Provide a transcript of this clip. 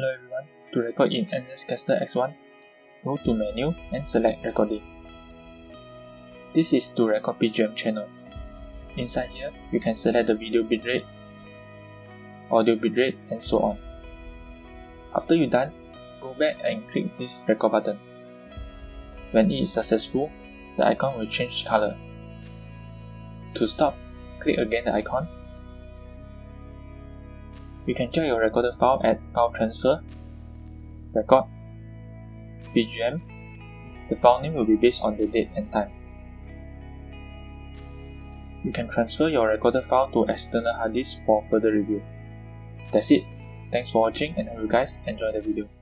Hello everyone, to record in NSCaster X1, go to menu and select recording. This is to record PGM channel. Inside here, you can select the video bitrate, audio bitrate and so on. After you're done, go back and click this record button. When it is successful, the icon will change color. To stop, click again the icon. You can check your recorded file at File Transfer, Record, PGM. The file name will be based on the date and time. You can transfer your recorded file to external hard disk for further review. That's it. Thanks for watching and hope you guys enjoy the video.